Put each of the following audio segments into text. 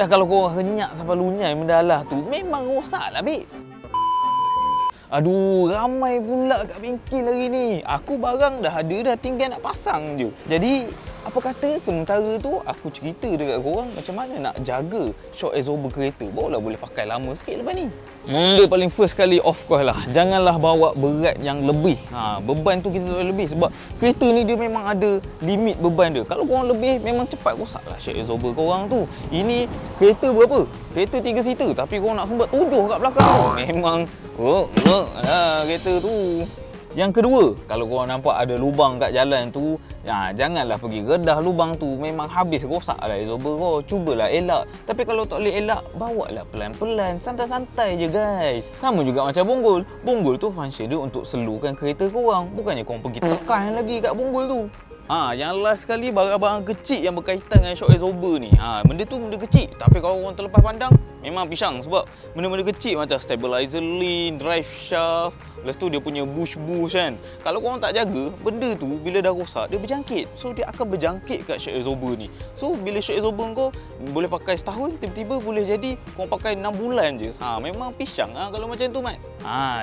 Dah kalau korang henyak sampai lunyai mendalah tu, memang rosak lah, Bik. Aduh, ramai pula kat bengkel hari ni. Aku barang dah ada dah, tinggal nak pasang je. Jadi, apa kata sementara tu aku cerita dekat korang macam mana nak jaga shock absorber kereta. Barulah boleh pakai lama sikit lepas ni. Mula paling first kali, of course lah, janganlah bawa berat yang lebih. Beban tu kita tak boleh lebih sebab kereta ni dia memang ada limit beban dia. Kalau korang lebih, memang cepat rosak lah shock absorber korang tu. Ini kereta berapa? Kereta 3 seater tapi korang nak sumbat 7 kat belakang tu. Memang kereta tu. Yang kedua, kalau korang nampak ada lubang kat jalan tu, janganlah pergi redah lubang tu. Memang habis rosak lah absorber kau. Cubalah elak. Tapi kalau tak boleh elak, bawalah pelan-pelan, santai-santai je guys. Sama juga macam bonggol. Bonggol tu function dia untuk slowkan kereta korang. Bukannya korang pergi tekan lagi kat bonggol tu. Yang last sekali, barang-barang kecil yang berkaitan dengan shock absorber ni. Benda tu benda kecil. Tapi kalau orang terlepas pandang, memang pisang. Sebab benda-benda kecil macam stabilizer link, drive shaft, lepas tu dia punya bush kan. Kalau korang tak jaga, benda tu bila dah rosak, dia berjangkit. So dia akan berjangkit kat shock absorber ni. So bila shock absorber kau boleh pakai setahun, tiba-tiba boleh jadi korang pakai 6 bulan je. Memang pisang kalau macam tu, Mat.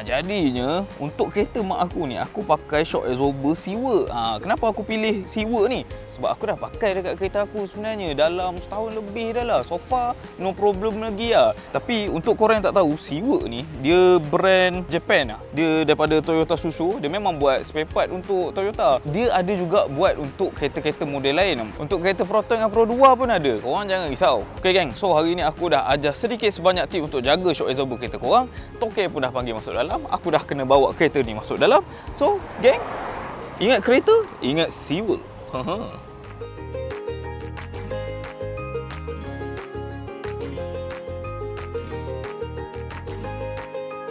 Jadinya untuk kereta mak aku ni, aku pakai shock absorber Seawork. Kenapa aku pilih Seawork ni? Sebab aku dah pakai dekat kereta aku sebenarnya dalam setahun lebih dah lah. So far no problem lagi lah. Tapi untuk korang yang tak tahu, Seawork ni dia brand Japan lah. Dia daripada Toyota Suzuki. Dia memang buat spare part untuk Toyota. Dia ada juga buat untuk kereta-kereta model lain. Untuk kereta Proton dengan Pro 2 pun ada. Korang jangan risau. Okay gang, so hari ni aku dah ajar sedikit sebanyak tip untuk jaga shock absorber kereta korang. Toke pun dah panggil masuk dalam. Aku dah kena bawa kereta ni masuk dalam. So gang, ingat kereta, ingat Seawork.